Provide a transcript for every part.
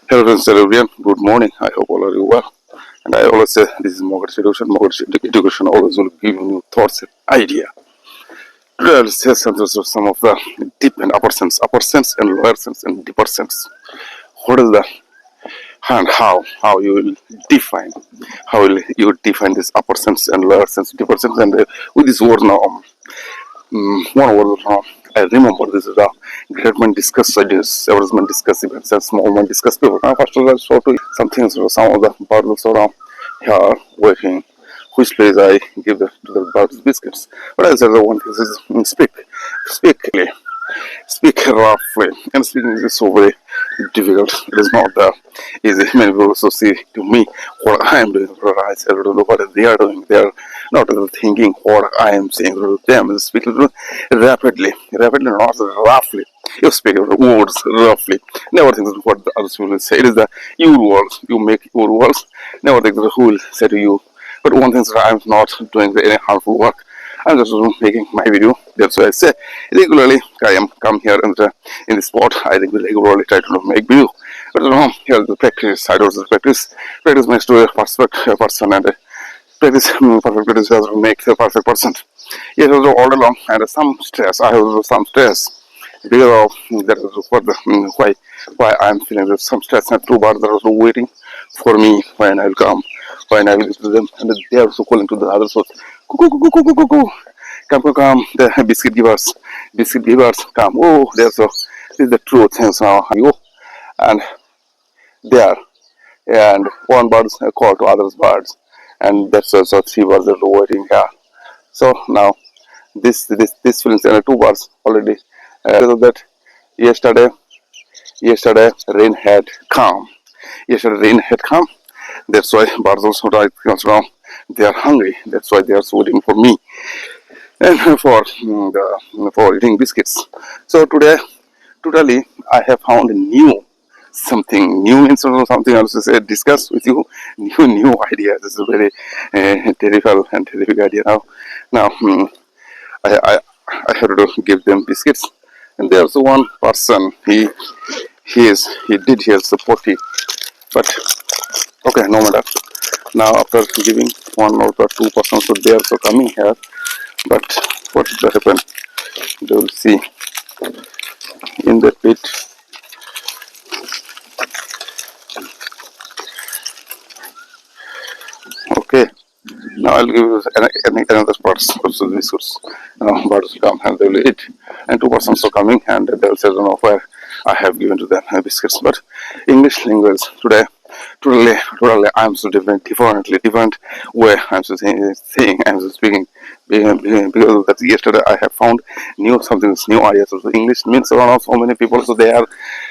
Hello, friends, everyone. Good morning. I hope all are you well. And I always say this is Mogadishu Education. Mogadishu Education always will give you new thoughts and idea. Today I'll say some of the deep and upper sense and lower sense and deeper sense. What is the and how you will define how will you define this upper sense and lower sense, deeper sense, and with this word now. One word I remember this is a great man discuss ideas, everyone discuss events, and small man discuss people. Now, first of all, so to some things, some of the bottles around here working. Which place I give to the birds biscuits. But I said the one thing is speak clearly, speak roughly, and speaking is so very difficult. It is not easy. Many people also see to me what I am doing, what I say to what they are doing. They are not thinking what I am saying to them. Speak rapidly, not roughly. You speak words roughly. Never think what the others will say. It is the your words. You make your words. Never think who will say to you. But one thing is that I am not doing any harmful work. I'm just making my video. That's why I say regularly I am come here in the spot. I think we regularly try to make video. But here is the practice. I do the practice. Practice makes to a perfect person, and practice perfect practice has to make a perfect person. Yes, also all along and some stress. I have also some stress because of that is what the why I am feeling some stress and two bars are also waiting for me when I will come, when I will visit them, and they are also calling to the other source. Cuckoo, cuckoo, cuckoo, cuckoo. Come, the biscuit givers, come. Oh, there's so this is the truth, and so you and there, and one bird call to others birds, and that's also three birds are waiting here. So now this feelings and two birds already. That yesterday rain had come. Yesterday rain had come. That's why birds also right now they are hungry. That's why they are waiting for me and for eating biscuits. So totally, I have found a new something new instead of something else to say, discuss with you new idea. This is a very terrible and terrific idea now. Now I, I I have to give them biscuits, and there's one person he did here supportive, but okay, no matter. Now after giving one or the two persons, so they are also coming here, but what will happen? They will see in the pit. Okay, now I'll give you another parts also biscuits. Birds will come and they will eat, and two persons are coming and they will say, "No, where I have given to them biscuits." But English language today, totally, I'm so different way I'm so saying, I'm so speaking. Because of that, yesterday I have found something new ideas. So English means around so many people, so they are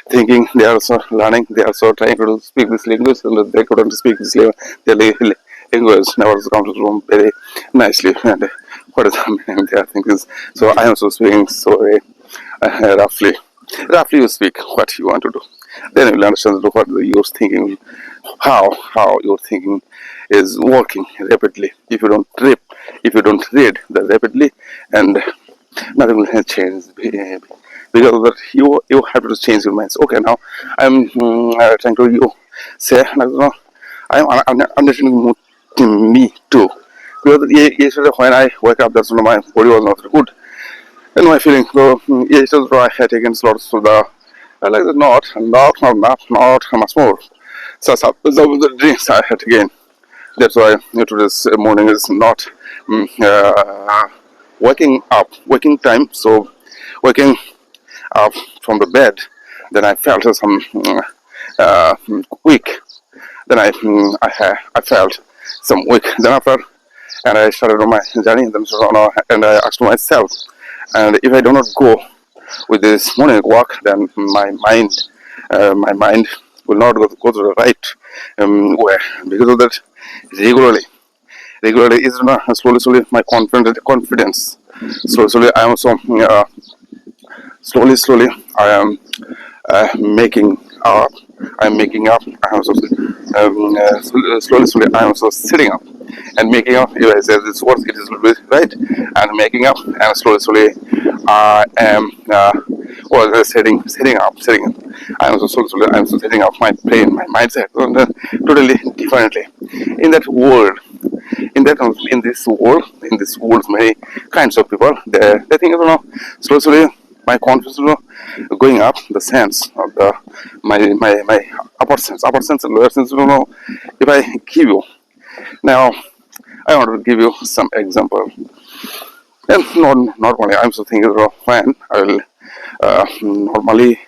thinking, they are also learning, they are also trying to speak this language, so they couldn't speak this language never comes from very nicely. And what is happening? They are thinking. So I am also speaking so roughly. Roughly, you speak what you want to do. Then you will understand what you're thinking, how your thinking is working rapidly. If you don't read the rapidly, and nothing will change. Because of that, you have to change your minds. Okay, now I'm trying to you say. I'm understanding me too. Because yesterday when I wake up, that's when my body was not good. And my feeling, so yesterday I had taken slots to the like the not much more. So some of the drinks I had again. That's why today's morning is not waking time. So waking up from the bed, then I felt some uh, weak. Then I felt some weak. Then after, and I started on my journey. And I asked myself, and if I do not go with this morning walk, then my mind will not go to the right way. Because of that, regularly, is slowly my confidence. Slowly, I am also slowly I am making up. I'm making up. I'm also slowly. I'm also sitting up and making up. If I say this word, it is right. And making up, and slowly I am was setting up. I'm so setting up my brain, my mindset totally differently. In that world, in this world, many kinds of people. They think, slowly my confidence, going up. The sense of the my upper sense and lower sense. If I give you now, I want to give you some example. And normally, I'm so thinking, when I will normally,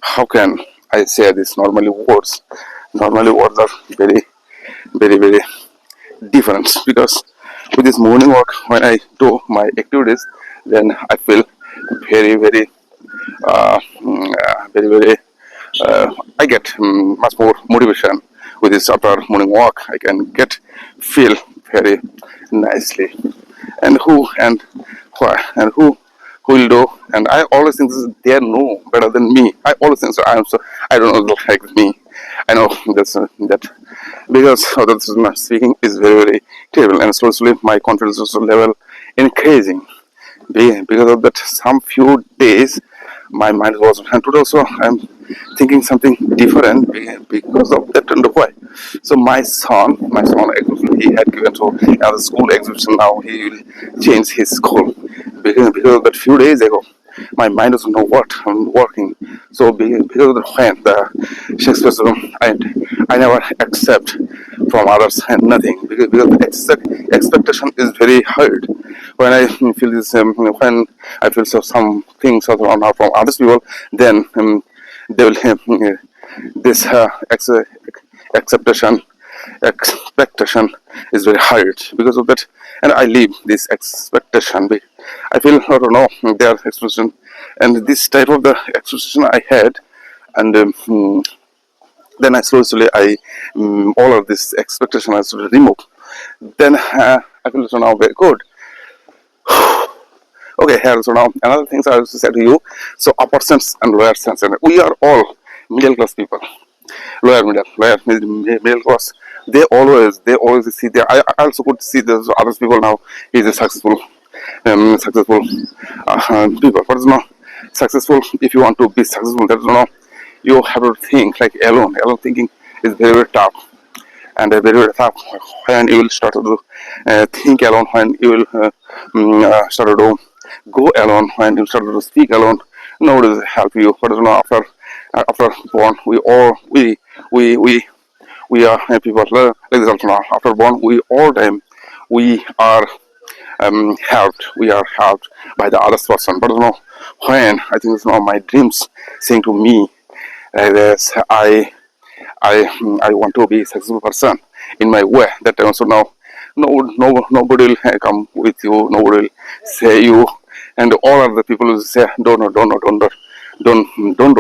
how can I say this? Normally words are very different, because with this morning walk, when I do my activities, then I feel very very I get much more motivation with this after morning walk. I can get feel very nicely, and who will do. And I always think this is, they know better than me. I always think so. I don't know like me. I know that because this is my speaking is very terrible, and slowly my confidence level increasing. Because of that, some few days my mind was, and today also I'm thinking something different because of that. And why? So my son he had given to another school exhibition. Now he will change his school, because of that few days ago my mind doesn't know what I'm working. So because of the when the Shakespeare's room, I never accept from others and nothing, because the expectation is very hard. When I feel this, when I feel some things from other people, then they will this acceptation expectation is very hard because of that, and I leave this expectation. I feel, I don't know, their expectation, and this type of the expectation I had, and then I slowly all of this expectation I sort of remove. Then I feel so now very good. Okay, here so now another things I also said to you. So upper sense and lower sense, and we are all middle class people. Middle class. They always see there. I also could see the other people now. He's a successful people. But successful. If you want to be successful, that's you have to think like alone. Alone thinking is very tough, and very tough when you will start to think alone. When you will start to go alone. When you start to speak alone, nobody will help you. But after born, we are people like this also now. After born, we all time we are helped. We are helped by the other person. But when I think my dreams saying to me, this, I want to be a successful person in my way. That also now, nobody will come with you. Nobody will say you, and all of the people will say, don't do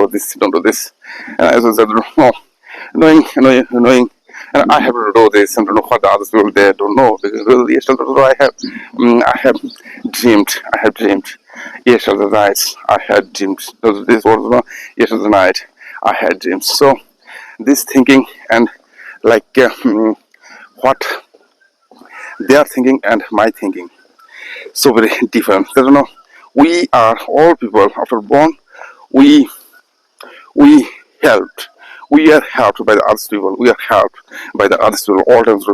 this, don't do this. And as I said, no, knowing, and I have to do this, and don't know what the other people they don't know, because yesterday I have dreamed yesterday night. I had dreamed. This was yesterday night. I had dreams. So this thinking and like what they are thinking and my thinking, so very different. We are all people after born. We we helped. We are helped by the other people. We are helped by the other people. All times,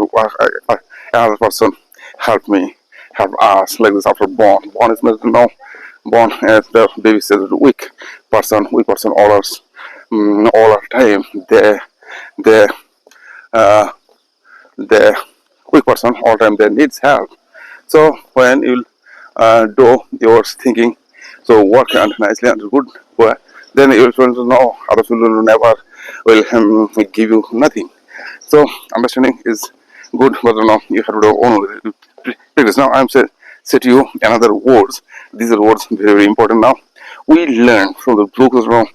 another person help me, help us like this after born. Born is born as the baby says weak person, all ours, all our time. They uh, the weak person all time they needs help. So when you do your thinking, so work and nicely and good, well, then you will know other people will never will give you nothing. So understanding is good, but you have to do own practice. Now I'm say to you another words. These are words very important. Now we learn from the book as well.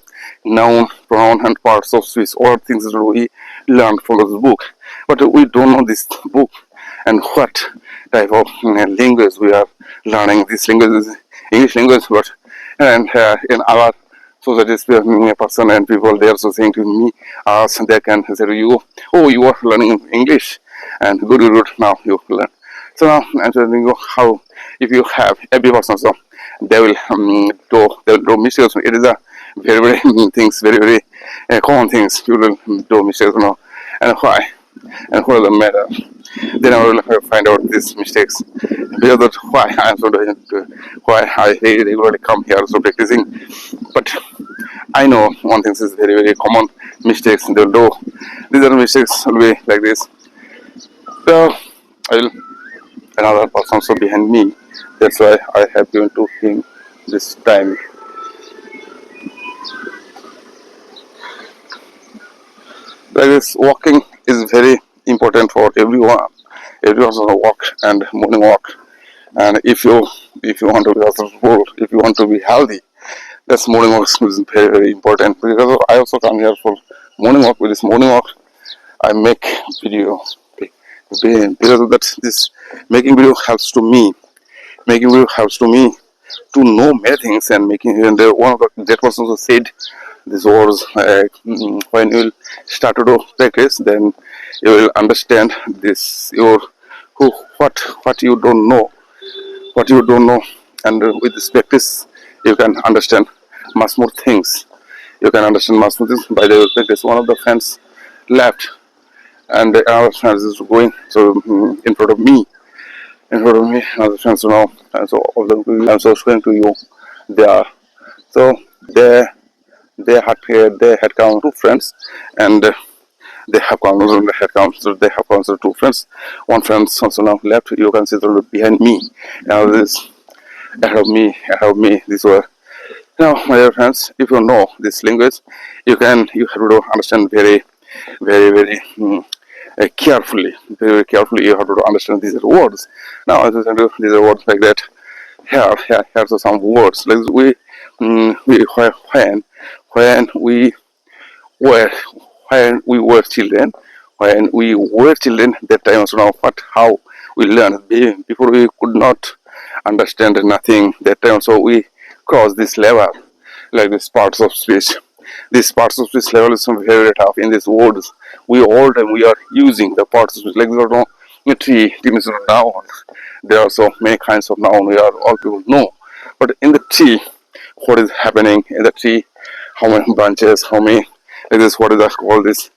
Noun, pronoun, and parts of speech. All things that we learn from this book, but we don't know this book and what type of language we are learning. This language is English language, but and in our societies, person and people they are also saying to me, us, they can say to you, oh, you are learning English, and good, now you learn. So now I'm telling you how if you have every person, so they will do mistakes. It is a very things, very common things. You will do mistakes, and why, and what are the matter. Then I will find out these mistakes, because that's why I am so doing why I regularly come here so practicing. But I know one thing is very common mistakes they will do. These are mistakes will be like this. So I will another person also behind me. That's why I have given to him this time. Like this, walking is very important for everyone. Everyone's on a walk and morning walk. And if you want to be successful, if you want to be healthy, that's morning walk is very important. Because I also come here for morning walk. With this morning walk, I make video. Because of that, this making video helps to me. Making video helps to me to know many things, and making, and one of the great persons who said this was when you will start to do practice, then you will understand this your who what you don't know, and with this practice you can understand much more things. You can understand much more things by the practice. One of the friends left, and another friend is going so in front of me. Another friends now, and so all the I'm so showing to you. They are so they they had come two friends, and they have come so two friends. One friend also now left. You can see the behind me. Now this ahead of me. These were now, my dear friends. If you know this language, you have to understand very carefully. Very carefully, you have to understand these words. Now, as I said, these are words like that. Here's some words like when we were when we were children. When we were children, that time also now how we learned. Before we could not understand nothing. That time also we cross this level, like these parts of speech. These parts of speech level is very tough in these words. We all time we are using the parts of speech like this. Tree means noun. There are so many kinds of noun. We are all people know. But in the tree, what is happening in the tree? How many branches? How many? Like this, what is that called? This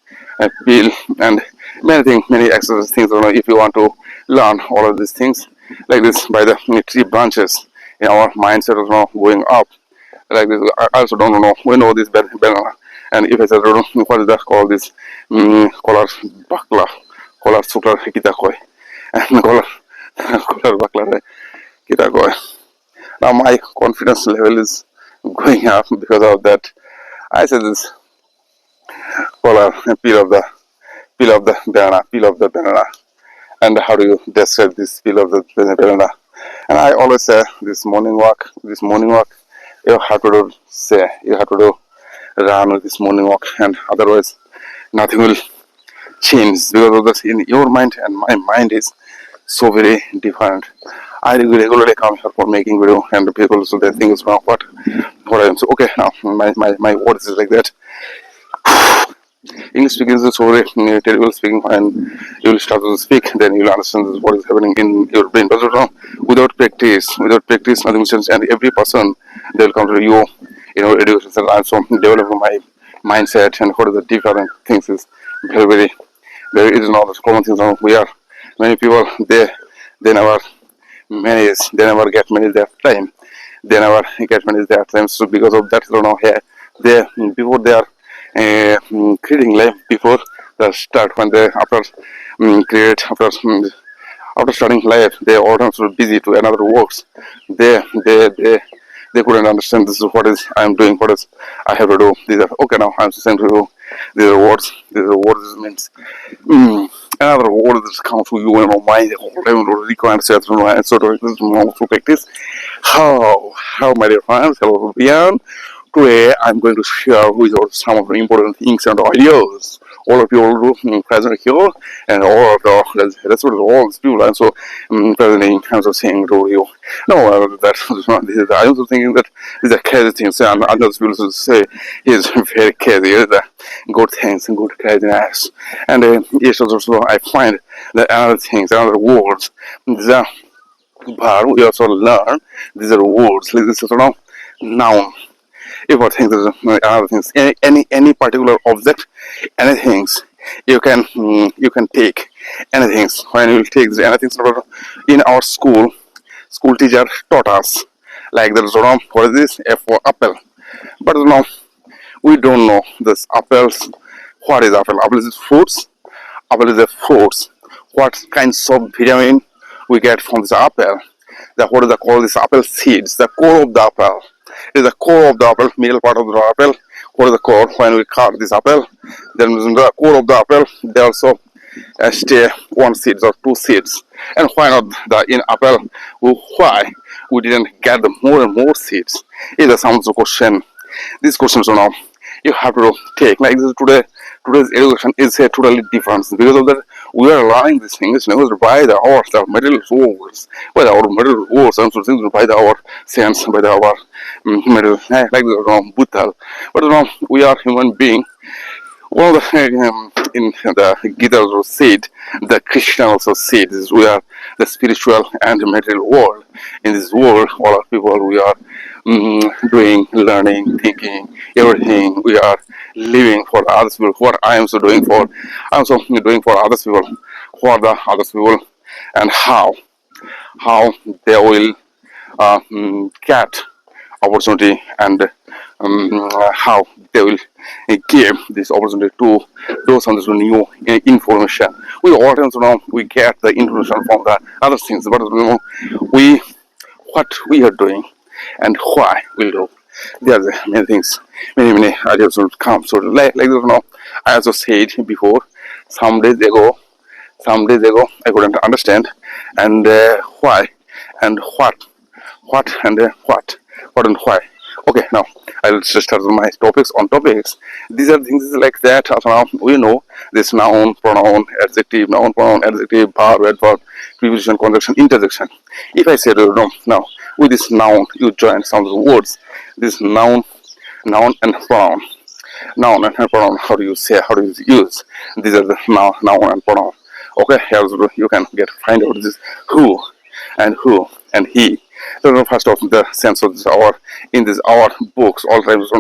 peel and many things, many exercise things. If you want to learn all of these things, like this, by the tree branches, in our mindset is now going up. Like this, I also don't know. We know this banana, and if I said, what is that called? This color bakla, color suklar kita koi, and color bakla kita koi. Now my confidence level is going up because of that. I said this color peel of the banana. And how do you describe this peel of the banana? And I always say this morning walk, you have to do run with this morning walk, and otherwise nothing will change, because of that in your mind and my mind is so very different. I regularly come here for making video, and people so they think it's what I am. So okay, now my words is like that. English speaking is so very terrible speaking, and you will start to speak, then you will understand what is happening in your brain. But without practice, nothing will change. And every person they will come to you, education center, and so develop my mindset and what are the different things is very it is not common things. We are many people they never they never get manage their time. They never get manage their time. So because of that, here they before they are creating life before the start, when they after create after starting life, they are also busy to another works. They couldn't understand this is what is I am doing, what is I have to do. These are okay. Now I'm saying to you, these are words. These are words. This means another word that comes to you in your mind all the time. Requires and sort of to practice. How my dear friends, hello Bian. Today I'm going to share with you some of the important things and ideas. All of you are present here, and all of the that's what all these people are so present in terms of saying to you. No, that's not this. I'm also thinking that these are crazy things, and others people say is very crazy. It's good things and good craziness. And yes, also I find that other things, other words, verb, we also learn these are words. Like this is noun. If I think there's other things, any particular object, anything you can take anything. When you will take this anything, in our school teacher taught us like there's what is this? F for apple. But we don't know this apples. What is apple? Apple is fruits. Apple is a fruits. What kinds of vitamin we get from this apple? What is the called this apple seeds? The core of the apple is the core of the apple, middle part of the apple. What is the core? When we cut this apple, then in the core of the apple, they also stay one seeds or two seeds. And why not the in apple? Why we didn't get the more and more seeds? Is the some question. These questions you have to take. Like this today's education is a totally different because of that we are learning these things by the hours, the material words, by our material words, and so things by our sense, by our material like the Buddha. But we are human being. Well, in the Gita also said, the Krishna also said, this, we are the spiritual and material world. In this world, all our people, we are doing, learning, thinking, everything. We are living for the other people. What I am so doing for, I am so doing for other people. What the other people and how they will get opportunity and how they will give this opportunity to those on this new information. We all times we get the information from the other things, but we what we are doing and why we do. There are many things, many ideas will come. So like this, I also said before, some days ago, I couldn't understand and why and what and what and why. Okay, now I'll just start my topics on topics. These are things like that. Now we know this noun, pronoun, adjective, verb, adverb, preposition, conjunction, interjection. If I say now with this noun, you join some of the words. This noun and pronoun. Noun and pronoun. How do you say? How do you use? These are the noun and pronoun. Okay, here you can find out this who and he. So first of the sense of this hour in this hour books all times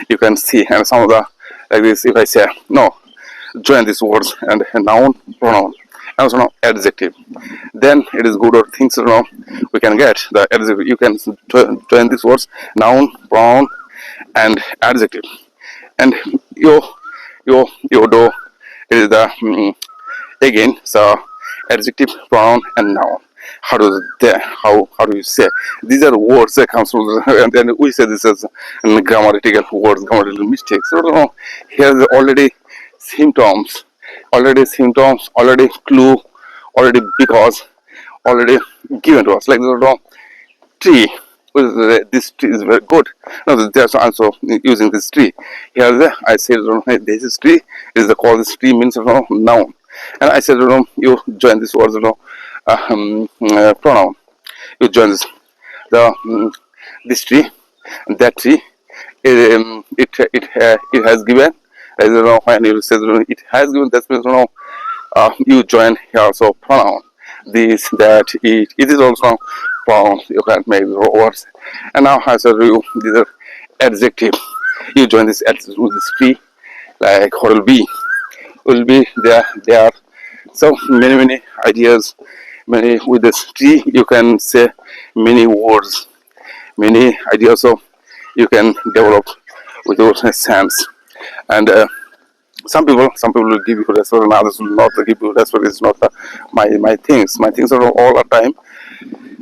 you can see and some of the like this if I say no join these words and noun pronoun and also adjective then it is good or things we can get the adjective you can join these words noun pronoun and adjective and you do it is the again so adjective pronoun and noun how do you say these are words that comes from and then we say this as grammatical words grammatical mistakes so here are already clue already because already given to us like the tree this tree is very good no there's also using this tree here I said this is tree is the call this tree means noun and I said you join this words pronoun you join this tree that tree it has given as when you say it has given that means you join here also pronoun this that it is also pronoun you can make words and now I said you these are adjective you join this adjective with this tree like what will be there are so many ideas many with this tree you can say many words many ideas so you can develop with your sense and some people will give you respect and others will not give you respect is not my things are all the time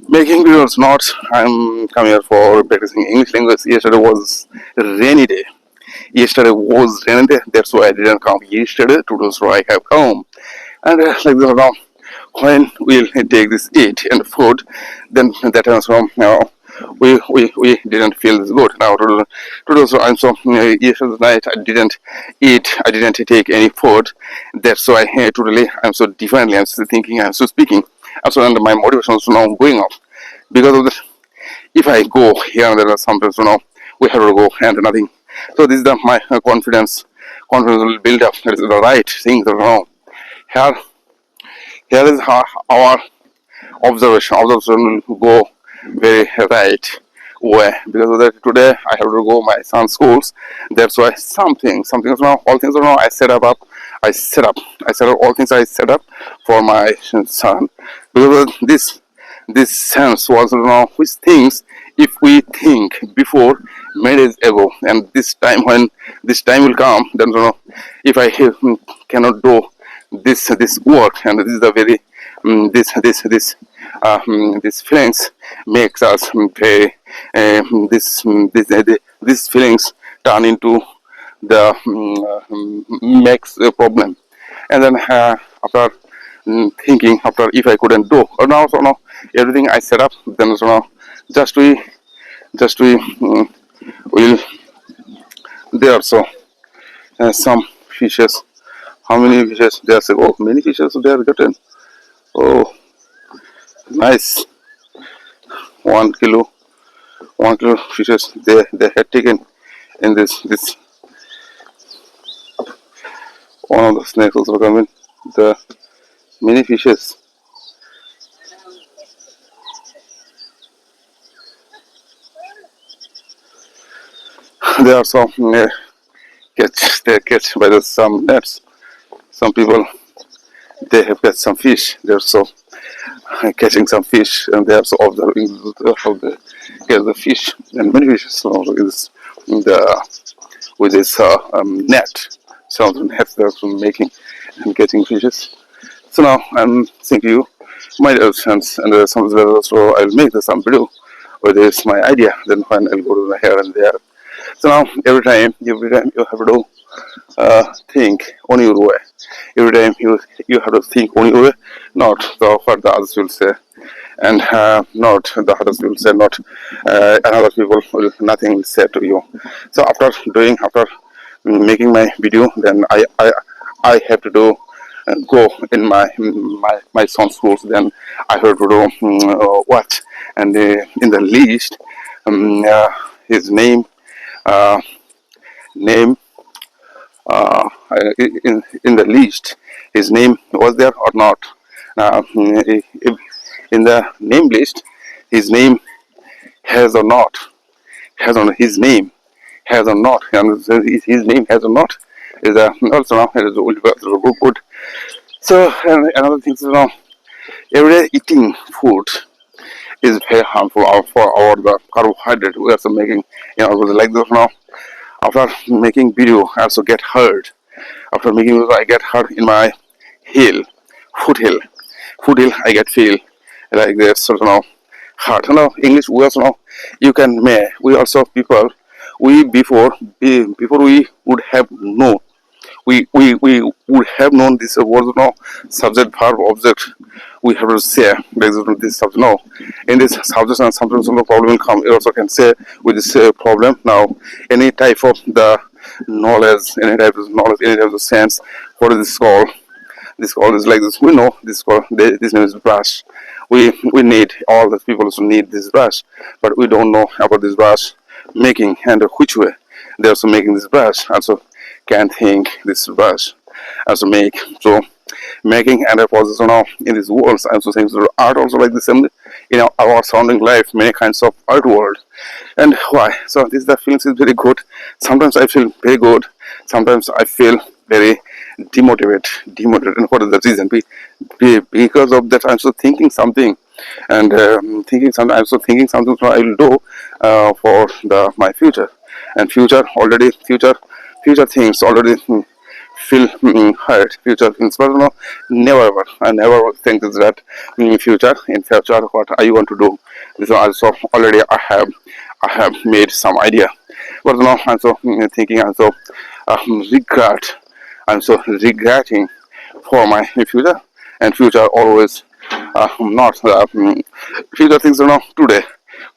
making videos not I'm coming here for practicing English language yesterday was rainy day that's why I didn't come yesterday today so I have come and like this when we'll take this eat and food then that comes from we didn't feel this good now today so I'm so yesterday night I didn't eat I didn't take any food that's why today I'm so differently I'm still thinking I'm still speaking I'm so under my motivation is now going up because of this if I go here and there sometimes we have to go and nothing so this is my confidence will build up that is the right thing here is our observation will go very right way, because of that today I have to go my son's schools. That's why something is now, all things are now, I set up all things, I set up for my son, because of this sense was, which things, if we think before marriage ago, and this time, when this time will come, then if I cannot do this work, and this is the very these feelings makes us very these feelings turn into the makes a problem. And then after thinking, after if I couldn't do, or now everything I set up, then just we will there. So some fishes, how many fishes there? Say, oh, many fishes they are gotten. Oh, nice. 1 kilo, 1 kilo fishes they had taken in this one of the snakes also coming. The many fishes. They are some catch by some nets. Some people they have catch some fish. They are so catching some fish, and they are so observing how they catch the fish, and many fishes also in the with this net. Some of them have they're making and catching fishes. So now I'm thinking you my friends, and some so I'll make some video with this my idea. Then when I'll go to the here and there. So now every time you have to think on your way. Every time you have to think on your way, not what the others will say, and not the others will say, not another people will nothing will say to you. So after making my video, then I have to do go in my son's schools. Then I have to do what, and in the list, his uh, name in the list, his name was there or not. If in the name list, his name has or not, has on his name has or not, and his name has or not is also now it is good. So and another thing is everyday eating food is very harmful for our the carbohydrate we are also making, like this now. After making video, I also get hurt. After making video, I get hurt in my heel, foot heel, I get feel like this sort of hurt. English we also know you can may we also people we before we would have known we would have known this word subject verb object we have to say based on this subject now. In this subject and sometimes no problem will come, you also can say with this problem. Now any type of the knowledge, any type of knowledge, any type of sense, what is this called? This call is like this. We know this call. This name is brush. We need all the people also need this brush, but we don't know about this brush making and which way they're also making this brush. Also can think this brush also make so making and a position now in these worlds. I'm also saying so art also like the same our surrounding life, many kinds of art world. And why? So this the feelings is very good. Sometimes I feel very good. Sometimes I feel very demotivated. And what is the reason? Because of that, I'm so thinking something, and thinking something. I'm so thinking something. So I will do for my future, and future things already feel hurt. Future things, but no, never ever. I never think that in future what I want to do. This also already I have made some idea, but now I'm so thinking. I'm so regret. I'm so regretting for my future, and future always not future things today.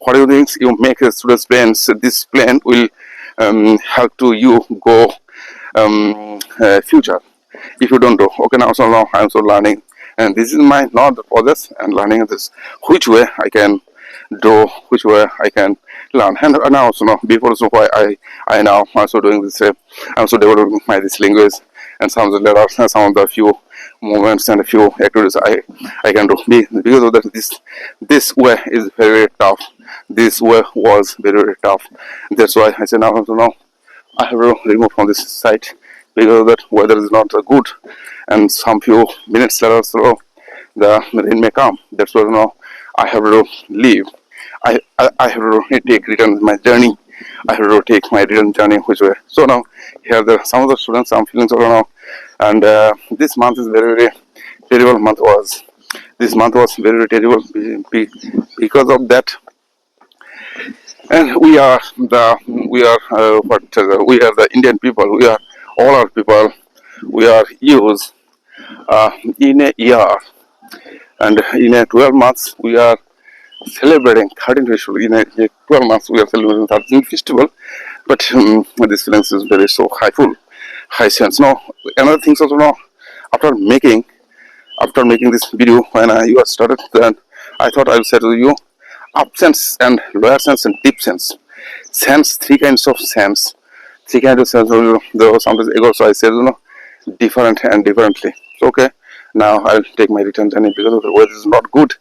What do you think you make today's plans? This plan will help to you go future. If you don't do, okay, now I'm so learning, and this is my not the process and learning this which way I can do, which way I can learn. And now also now before so why I now also doing this I'm also developing my this language, and some of the letters and some of the few movements and a few activities I can do. Because of that, this way is very, very tough. This way was very, very tough. That's why I said now I have to remove from this site because of that weather is not good, and some few minutes later so the rain may come. That's why now I have to leave. I have to take return my journey. I have to take my return journey which way. So now here the some of the students I'm feeling so now, and this month is very, very terrible month was. This month was very, very terrible because of that. And we are the Indian people. We are all our people. We are used in a year, and in a 12 months we are celebrating 13 festival. In a 12 months we are celebrating 13 festival. But this feelings is very so high sense. Now another thing also now after making this video when you started, then I thought I will say to you up sense and lower sense and deep sense. Sense, three kinds of sense. Three kinds of sense. There was sometimes ago, so I said different and differently. So, okay, now I'll take my return journey because of the weather is not good.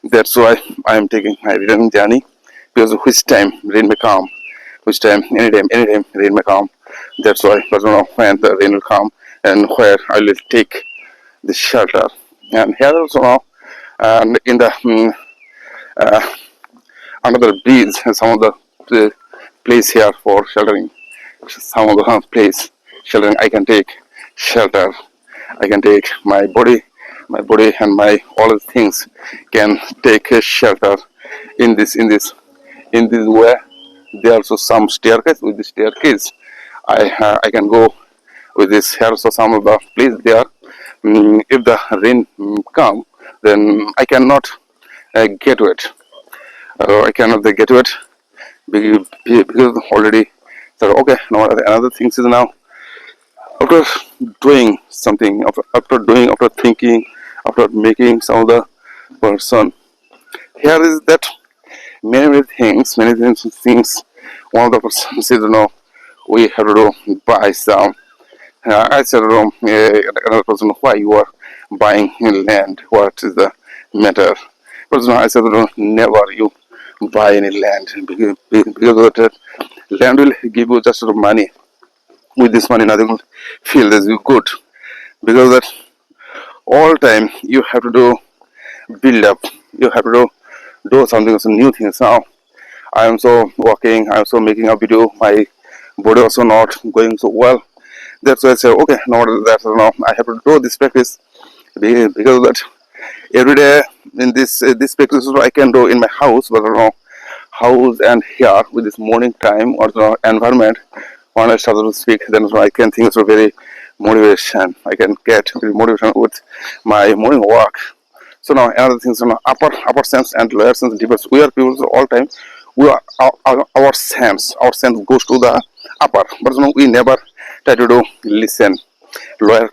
That's why I am taking my return journey because of which time rain may come, which time anytime rain may come. That's why I don't know when the rain will come and where I will take the shelter. And here also now, and in the another bridge, some of the place here for sheltering. Some of the place sheltering I can take shelter. I can take my body and my all the things can take a shelter in this way. There are also some staircase. With the staircase, I can go with this. Here also some of the place there. If the rain come, then I cannot get to it. I cannot get to it because already. So okay, now another thing is now after doing something, after thinking, after making some of the person. Here is that many things. One of the person says, we have to buy some. I said, another person, why you are buying land? What is the matter? Person, I said, never you buy any land because of that land will give you just money. With this money, nothing will feel as you good because that all time you have to do build up. You have to do something, some new things. Now I am so working. I am so making a video. My body also not going so well. That's why I say okay. Now that I have to do this practice because of that every day in this practice I can do in my house, but house and here with this morning time or the environment. When I started to speak, then I can think it's a very motivation. I can get motivation with my morning walk. So now another thing is upper sense and lower sense difference. We are people all time. We are our sense goes to the upper, but we never try to do listen. Lower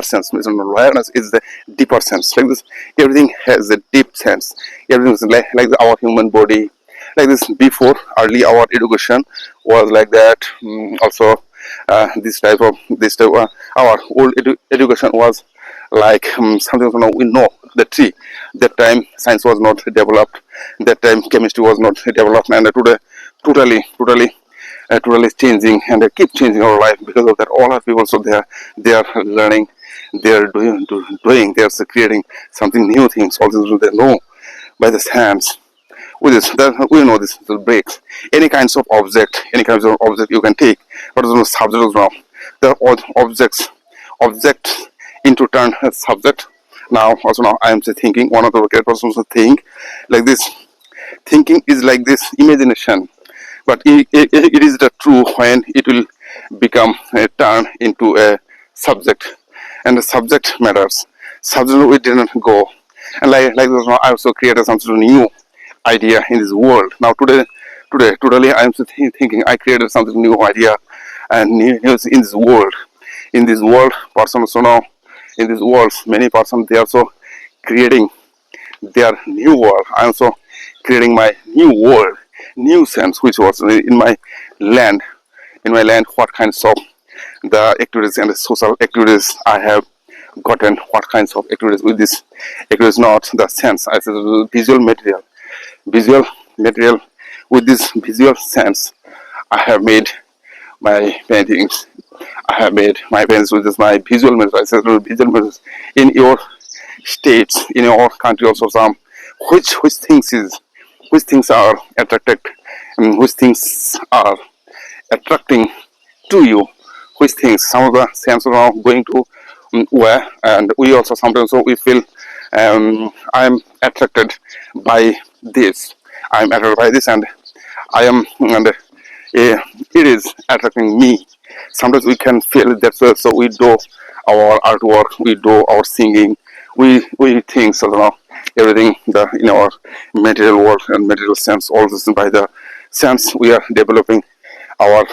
sense means lower is the deeper sense. Like this, everything has a deep sense. Everything is like our human body. Like this before early our education was like that. Also this type our old education was like something we know the tree. That time science was not developed. That time chemistry was not developed, and today totally changing, and they keep changing our life because of that. All our people, so they are learning, they are doing, they are creating something new things. Also they know by the hands. With this, we know this breaks any kinds of object, you can take. But the subject is now the object into turn as subject. Now also now I am thinking. One of the great persons think like this. Thinking is like this imagination, but it is the true when it will become a turn into a subject, and the subject matters. Subject we didn't go, and like this now I also created something new idea in this world. Now totally I am thinking I created something new idea and new in this world. In this world, person so now in this world, many persons they are also creating their new world. I am also creating my new world, new sense, which was in my land. In my land, what kinds of the activities and the social activities I have gotten what kinds of activities with this activities, not the sense. I said visual material. With this visual sense, I have made my paintings. I have made my paintings with this my visual material. I said visual materials. In your states, in your country also, some which things are attracted, which things are attracting to you, which things some of the sense are going to where, and we also sometimes so we feel I'm attracted by this, I'm attracted by this, and I am, and it is attracting me. Sometimes we can feel that, so we do our artwork, we do our singing, we think so everything the in our material world and material sense, all this by the sense we are developing our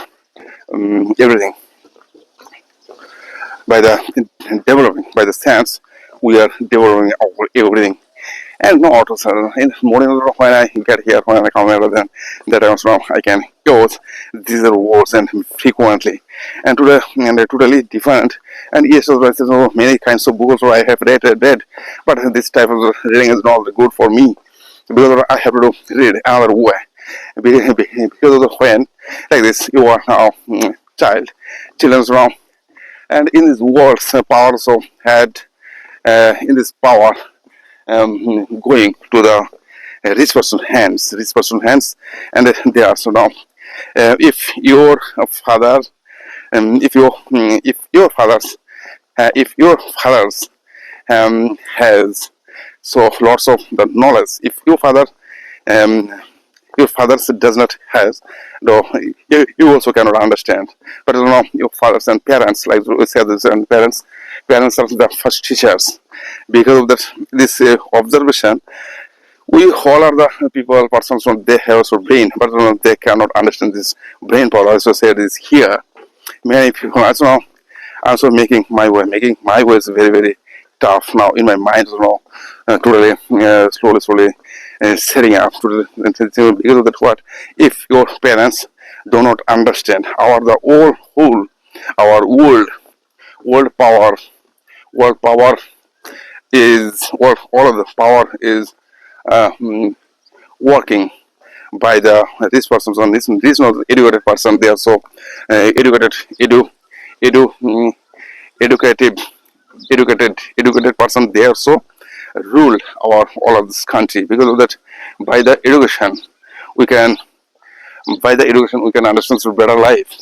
everything by the developing by the sense we are developing our everything. And no auto sir, in the morning when I get here, when I come here, then that I also I can use these are words and frequently. And today and totally different. And yes, so many kinds of books I have read, but this type of reading is not good for me because I have to read another way. Because of when like this you are now children's wrong, and in this world power also had in this power going to the rich person hands, and they are so now. If your father, if your fathers has so lots of the knowledge, if um, your father does not has, though you also cannot understand. But you know your fathers and parents, like we said, this and parents are the first teachers. Because of that, this observation, we all are the people persons from they have also brain, but they cannot understand this brain power. Also said is here. Many people also making my way is very very tough now in my mind. Totally slowly setting up to because of that. What if your parents do not understand the whole our world power is all of the power is uh, mm, working by this person on this not educated person. They are so educated edu educated educated person. They also rule our all of this country. Because of that, by the education we can we can understand a better life.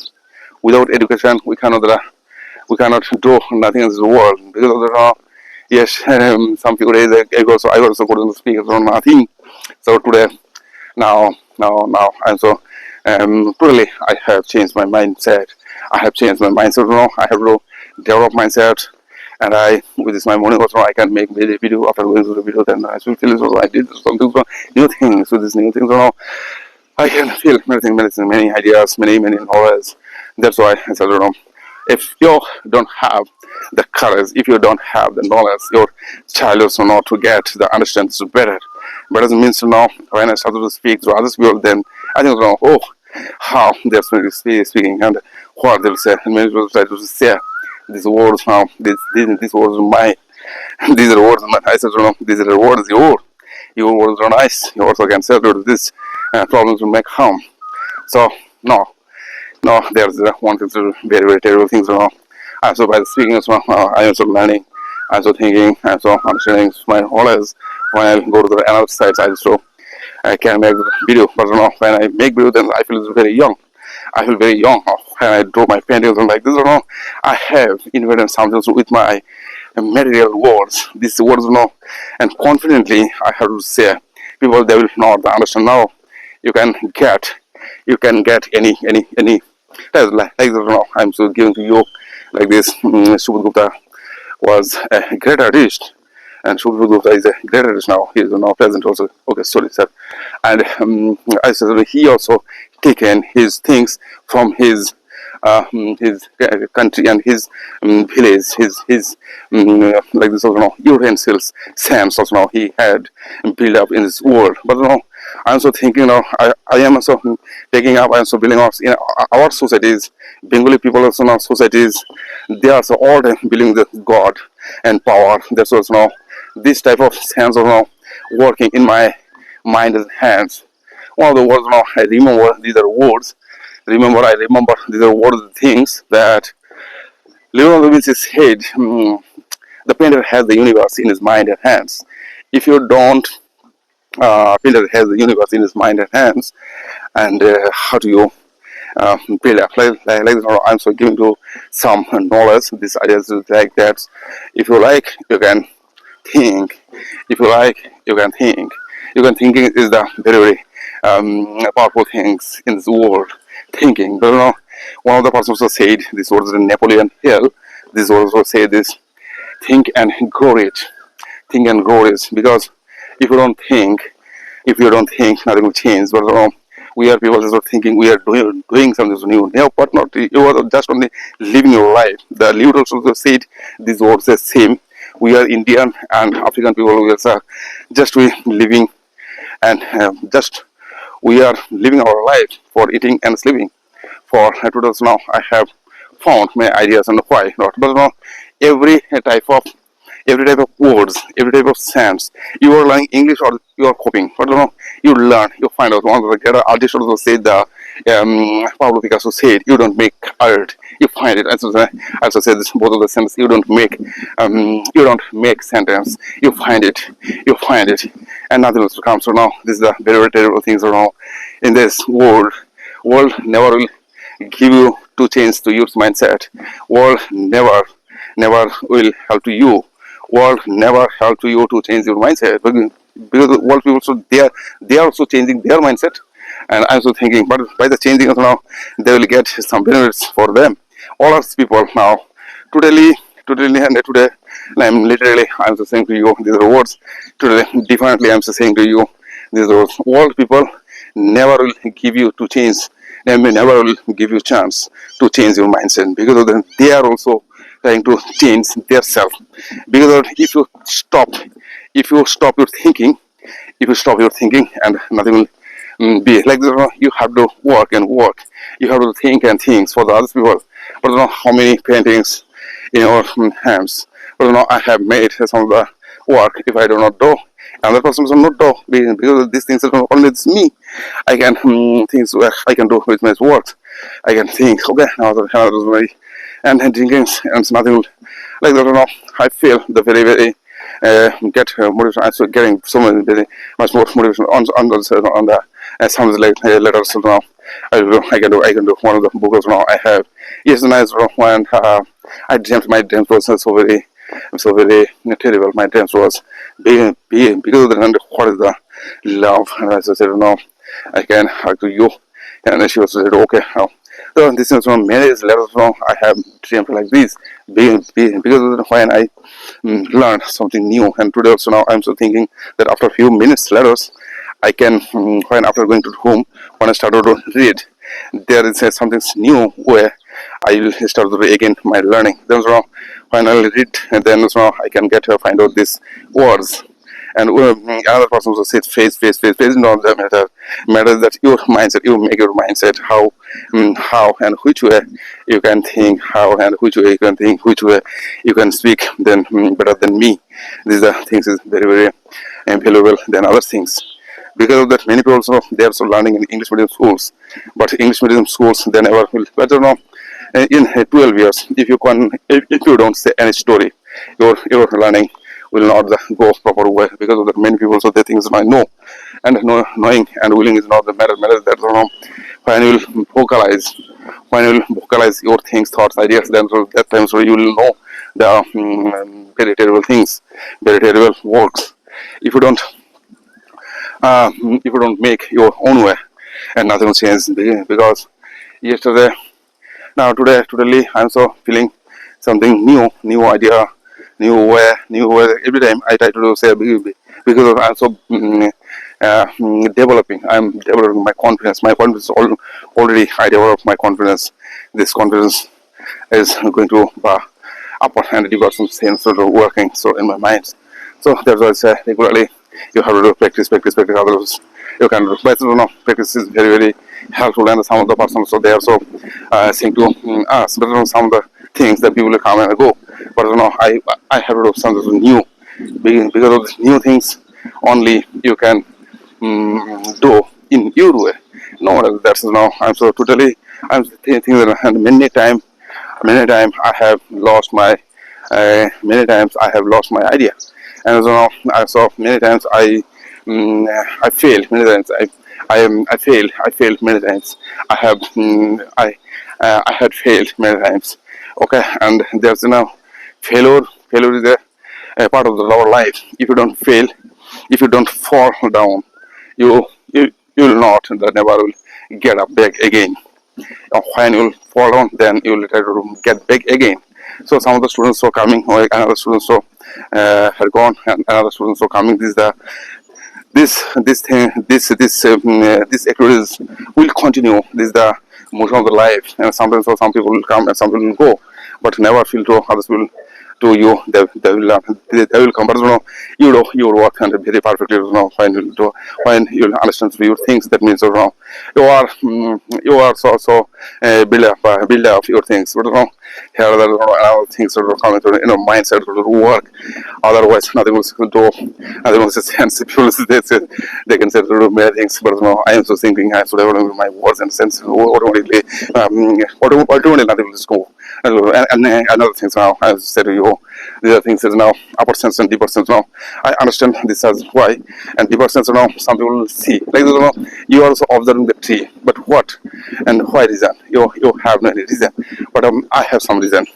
Without education we cannot do nothing in this world. Because of the yes, some few days ago, so I also couldn't speak on nothing. So today, now, and so totally, I have changed my mindset. I have changed my mindset. I have to develop mindset, and I with this my morning also I can make video after going to the video. Then I will feel so I did something so new things with this new things. I can feel many ideas, many knowledge. That's why I said, if you don't have the courage, if you don't have the knowledge, your child also not to get the understand better. But it means when I started to speak to others people, then I think oh how they're speaking and what they'll say. And many people try to say these words now, these words are mine. These are words of mine. I said, these are the words your words are nice. You also can say to this problems will make harm. So no, there's one thing to very, very terrible things. Also by speaking as well, I also learning, I also thinking, I also understanding my knowledge. When I go to the another sites, I can make video. But when I make video, then I feel very young. I feel very young when I draw my paintings and like this. I have invented something with my material words. These words, and confidently I have to say, people they will not understand now. You can get any like I'm so giving to you like this. Subodh Gupta was a great artist, and Subodh Gupta is a great artist now. He is now present also. Okay, sorry, sir. And I said he also taken his things from his country and his village, his like this also utensils, stamps also he had built up in this world. But I'm also thinking I am also taking up. I'm also building up in our societies. Bengali people also now societies. They are also all believing the God. and power. That's also this type of sense of working in my mind and hands. One of the words I remember, these are words. I remember these are words, things that Leonardo da Vinci said. The painter has the universe in his mind and hands. If you don't, painter has the universe in his mind and hands. And how do you build up? Like this, I'm so giving you some knowledge. This idea is like that. If you like, you can think. If you like, you can think. You can thinking is the very powerful things in this world. Thinking. But one of the persons also said this was Napoleon Hill. This also say this: think and grow rich. Think and grow rich. Because if you don't think, nothing will change. But we are people just thinking we are doing something new. No, but not. You are just only living your life. The liberals also said these words the same. We are Indian and African people. We are just we living and just we are living our life for eating and sleeping. For today now, I have found my ideas on why not. But every type of every type of words, every type of sense. You are learning English or you are copying. But you learn, you find out. One of the great artists also said Pablo Picasso said, "You don't make art, you find it." I also said this both of the sentences. You don't make sentence, you find it, and nothing else comes. So now this is the very very terrible things around in this world. World never will give you to change to your mindset. World never will help to you. World never help to you to change your mindset because world people so they are also changing their mindset, and I'm also thinking, but by the changing of now they will get some benefits for them. All of people now today I'm just saying to you these are words today differently. I'm just saying to you these words. World people never will give you to change. They may never will give you chance to change your mindset because of them. They are also trying to change their self. Because if you stop your thinking, and nothing will be like this. You have to work and work. You have to think and think for the other people. But how many paintings in your hands? But I have made some of the work. If I do not do, another person will not do because these things are only it's me. I can things I can do with my work. I can think. Okay, now that and drinking and nothing will like that. I feel the very very get motivation. I'm so getting so many very much more motivation on the sounds like letters. So now I can do one of the books now I have. Yes, nice when I dreamt my dreams was so very terrible. My dreams was being because of the what is the love, and as I said I can hug to you, and she was said okay now. So this is from many letters I have dreamt like this because of when I learned something new, and today also now I'm so thinking that after a few minutes letters I can when after going to home when I started to read there is something new where I will start to read again my learning. Then so when I read and then so I can get find out these words. And another person also says face not the matter that your mindset, you make your mindset how and which way you can think, how and which way you can think, which way you can speak then better than me. These are things is very very valuable than other things. Because of that, many people also they are also learning in English medium schools, but English medium schools they never will. But in 12 years, if you don't say any story, your learning will not go proper way because of that. Many people so they think I know, and knowing and willing is not the matter. Matter that when you will vocalize your things, thoughts, ideas, then so that time so you will know the very terrible things, very terrible works. If you don't make your own way, and nothing will change because yesterday now today I'm so feeling something new idea, new way every time I try to say because I'm so I'm developing my confidence. Already I developed my confidence. This confidence is going to upper and you got some sense of working so in my mind. So that's why I say regularly you have to do practice. Others you can do. But practice is very very helpful, and some of the persons so they also seem to ask. But some of the things that people will come and go. but I have to do something new. Because of these new things only you can do in your way. No, that's now I'm so totally I'm thinking that, and many time I have lost my many times I have lost my idea, and so now I saw many times I failed many times. I failed many times. I had failed many times. Okay, and there's now failure. Failure is a part of our life. If you don't fail, if you don't fall down, you will not, the never will get up back again. When you will fall down, then you will try to get back again. So some of the students are coming, or another students are had gone, and another students are coming. This activities will continue. This is the motion of the life, and sometimes so some people will come and some people will go, but never feel to others will to you. They will come. But your work and very perfectly. When you understand your things, that means you are so build up your things. But here other things are coming to mindset to work. Otherwise, nothing will do. Nothing will sense. People they can say to do many things. But I am so thinking I should have my words and sense. Automatically, nothing will just go. And another thing now, I said to you, the other things is now upper sense and deeper sense now. I understand this as why, and deeper sense now. Some people will see like you are also observing the tree, but what and why reason? You have no reason, but I have some reason.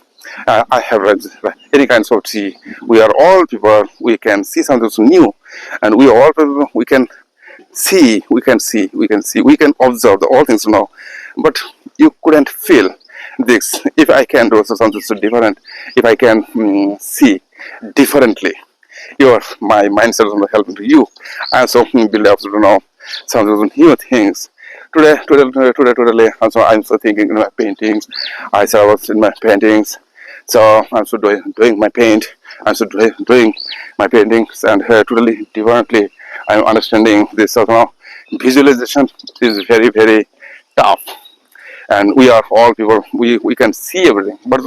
I have any kinds of tree. We are all people. We can see something new, and we are all people. We can see. We can observe the all things now, but you couldn't feel this. If I can do something so different, if I can see differently, my mindset is going to help to you. I also build up to know some new things. Today, also I'm so thinking in my paintings. I said I was in my paintings, so I'm so doing my paint. I'm so doing my paintings, and totally differently, I'm understanding this. So now, visualization is very tough, and we are all people. We can see everything, but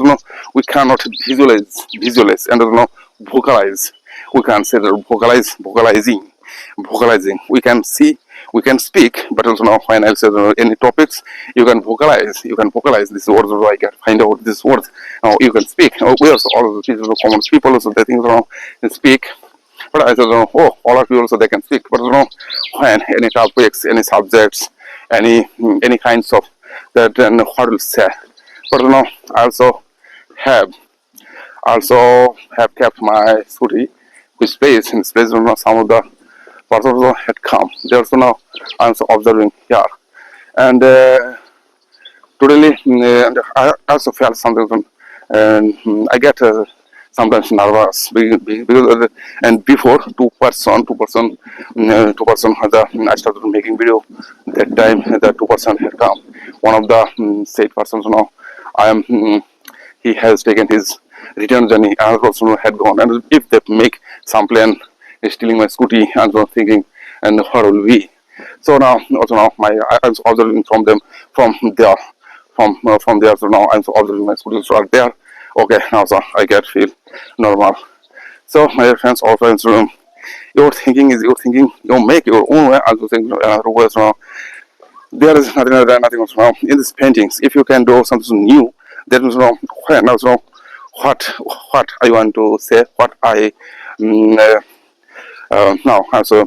we cannot visualize and vocalize. We can say that vocalizing. We can see, we can speak, but also now when I say any topics, you can vocalize these words. Or I can find out these words. Now you can speak. Now, we also all of the common people also they think can speak. But I said, all of you also they can speak. But when any topics, any subjects, any kinds of that, and what will say. But I have have kept my scooty with space. In space, some of the parts also had come. They also now I'm also observing here, and totally, and I also felt something, and I get sometimes nervous because of and before two person I started making video. That time the 2% had come. One of the said persons now I am he has taken his return journey. Another person had gone, and if they make some plan stealing my scooty, and so thinking, and what will we? So now also now I was observing from them from there from there. So now I'm observing my scooty are there. Okay, now so I get feel normal. So my dear friends, all friends, your thinking is your thinking. You make your own way. Also think another way. So there is nothing else now in these paintings. If you can do something new, there is when also what I want to say, what I now also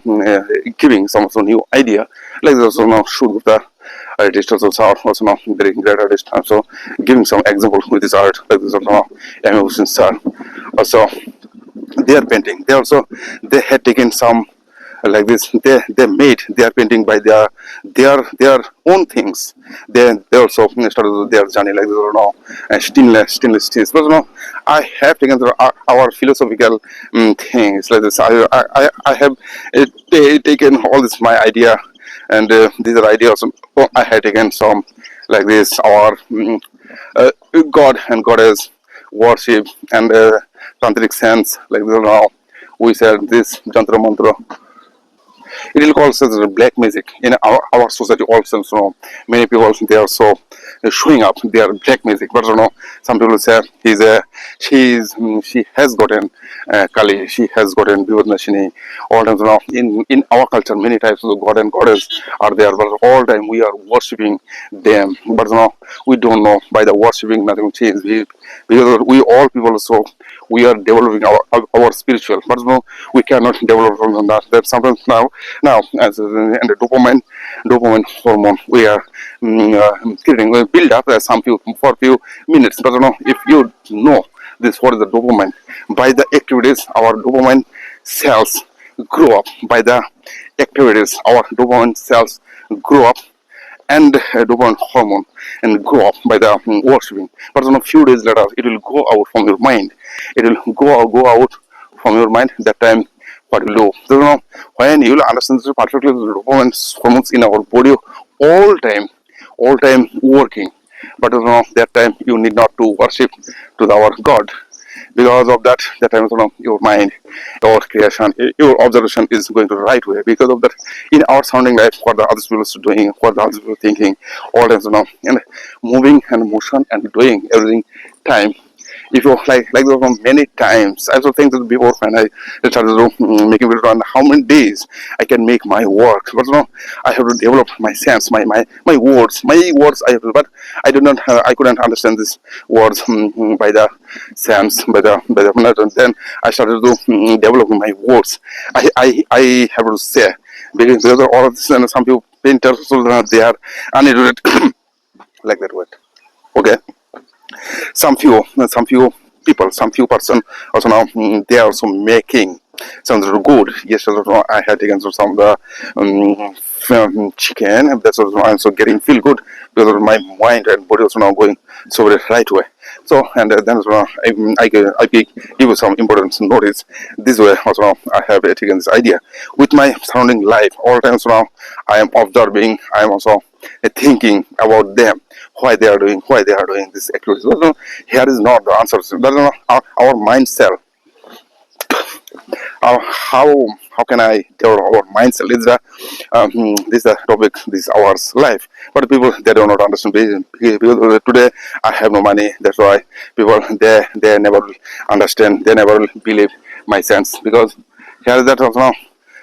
giving some new idea. Like this also now shoot the artist also now very great artist. Also giving some example with this art. Like this also now emotion sir. Also they are painting. They had taken some like this. They made their painting by their own things. They also started their journey like this or now stainless steel. But I have taken our philosophical things like this. I have taken all this my idea, and these are ideas. I had taken some like this our God and Goddess worship and tantric sense like this now. We said this jantra mantra It will call as black magic in our society also. So many people they are so showing up their black magic, but some people say she has gotten Kali, she has gotten Vivadnashini. All times in our culture many types of god and goddess are there, but all time we are worshipping them. But we don't know by the worshipping nothing changes. Because we all people so we are developing our spiritual, but we cannot develop from that. That sometimes now as and the dopamine hormone we are creating build up some few for few minutes. But if you know this what is the dopamine, by the activities our dopamine cells grow up. By the activities our dopamine cells grow up, and dopamine hormone and grow up by the worshipping. But a few days later it will go out from your mind. It will go out from your mind. That time what will do, so when you will understand this perfectly, the dopamine hormones in our body all time working. But that time you need not to worship to our god. Because of that time your mind, your creation, your observation is going to the right way. Because of that, in our sounding life, what the other people are doing, what the other people are thinking, all times and moving and motion and doing everything time. If you like those many times, I also think that before when I started making videos on how many days I can make my work, but I have to develop my sense, my words, I have to, but I did not I couldn't understand these words by the sense, by the and then I started to develop my words. I have to say, because all of this and some people painters so they are uneducated like that word. Okay, some few people, some few person also now they are also making some good. Yes, I had taken some of the chicken. That's also I'm also getting feel good because of my mind and body also now going so the right way. So and then I give you some important notice. This way also now I have taken this idea with my surrounding life. All times now I am observing. I am also thinking about them, why they are doing this activity. So, here is not the answer. That's not our mind cell. How can I tell our mind cell? This is the topic. This is our life. But people they do not understand. Because today I have no money. That's why people they never will understand. They never will believe my sense. Because here is that also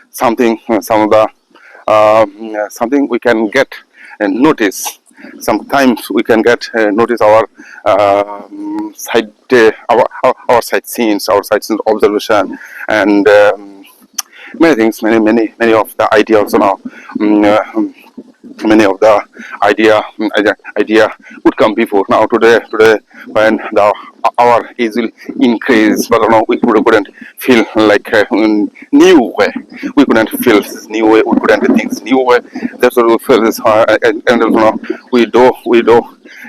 something. Some of the something we can get and notice. Sometimes we can get notice our our side scenes, our side scenes observation, and many things, many of the ideas now. Many of the idea would come before. Now today when the our age will increase, but we couldn't feel like new way. We couldn't feel this new way. We couldn't think this new way. That's what we feel this and we do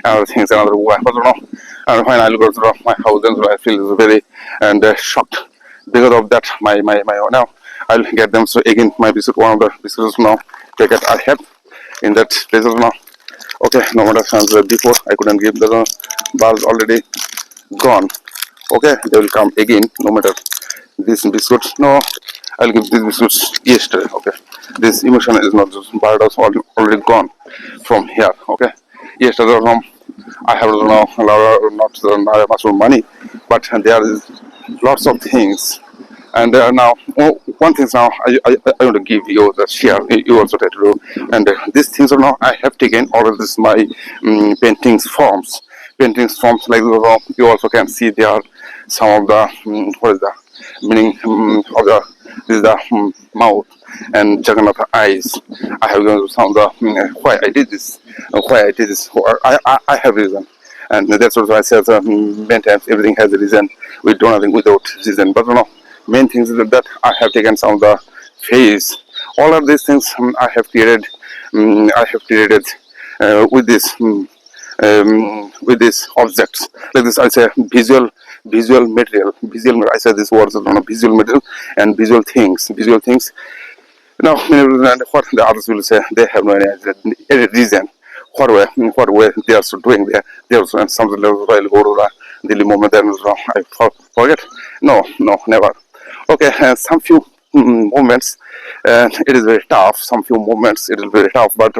other things another way. But and when I look at my house, then I feel very and shocked because of that. My now I'll get them. So again, my biscuit, one of the biscuits now packet I have in that place now. Okay, no matter since before I couldn't give the balls already gone. Okay, they will come again no matter this biscuits. No, I'll give these biscuits yesterday. Okay, this emotion is not just bird is already gone from here. Okay, yesterday from I have not much money, but there is lots of things. And now, one thing now I want to give you the share. You also try to do. And these things are now I have taken all of this my paintings forms. Paintings forms like you also can see there are some of the what is the meaning of the this is the mouth and Jagannath eyes. I have given some of the why I did this, why I did this. I have reason. And that's what I said. Many times everything has a reason. We do nothing without reason. But main things is that I have taken some of the face. All of these things I have created. I have created with this with these objects. Like this, I say visual material. I say this words visual material and visual things. Visual things. Now, what the others will say, they have no any reason. What way they are so doing there. They are also something like go to the Delhi moment. Then I forget. No, never. Okay, some few moments and it is very tough. Some few moments it is very tough, but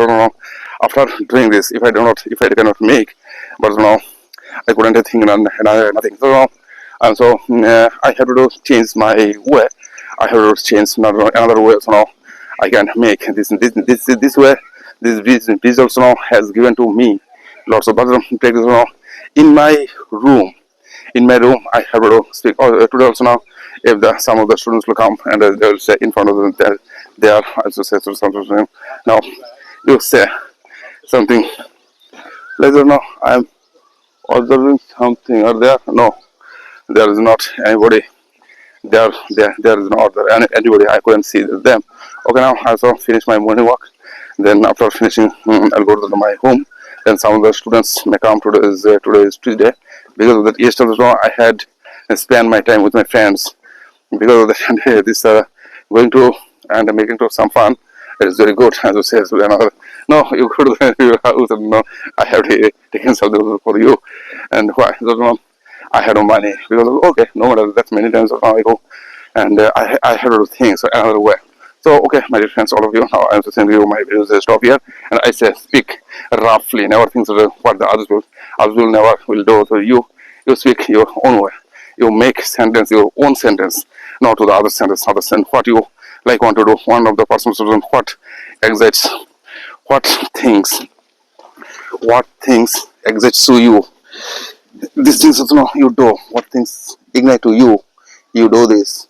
after doing this, if I cannot make, but I couldn't think nothing. I have to change my way. I have to change another way. I can make this way. This also has given to me lots of bathroom practice. In my room, I have to speak. Today also now, if some of the students will come and they will say in front of them, they are also say something. Now you say something. Later, no, I am observing something. Are there? No, there is not anybody. There is no other anybody. I couldn't see them. Okay, now I also finish my morning walk. Then after finishing, I'll go to my home. Then some of the students may come. Today is Tuesday. Because of that, yesterday I had spent my time with my friends. Because of that, this going to and making to some fun. It is very good. As I say, another. No, you could. No, I have taken something for you. And why? I had no money because okay, no matter that many times I go, and I had to think so another way. So okay, my dear friends, all of you, now I'm sending you my videos. Stop here, and I say speak roughly. Never think what the others will never will do. So you speak your own way. You make sentence your own sentence, not to the other sentence. Other sentence. What you like want to do. One of the persons what excites, what things, what things excites to you. These things you do. What things ignite to you, you do this.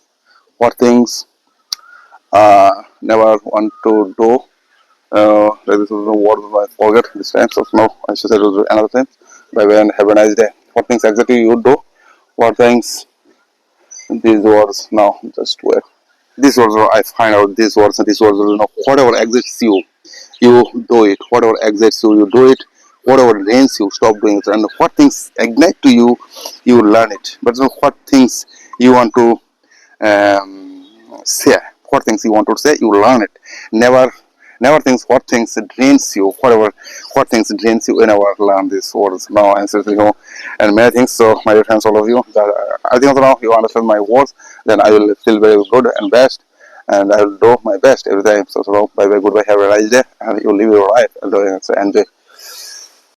What things never want to do. This is the word I forget this time. So now I should say it another time. Bye bye and have a nice day. What things exactly you do? What things these words now just wait. These words I find out these words and these words whatever exits you, you do it. Whatever exits you, you do it. Whatever drains you, stop doing it. And what things ignite to you, you learn it. But what things you want to say, what things you want to say, you learn it. Never things what things drains you, what things drains you, never learn these words. Now answers and many things. So my dear friends, all of you, I think now you understand my words, then I will feel very good and best, and I will do my best every time. So bye bye, goodbye, have a nice day, and you live your life and enjoy.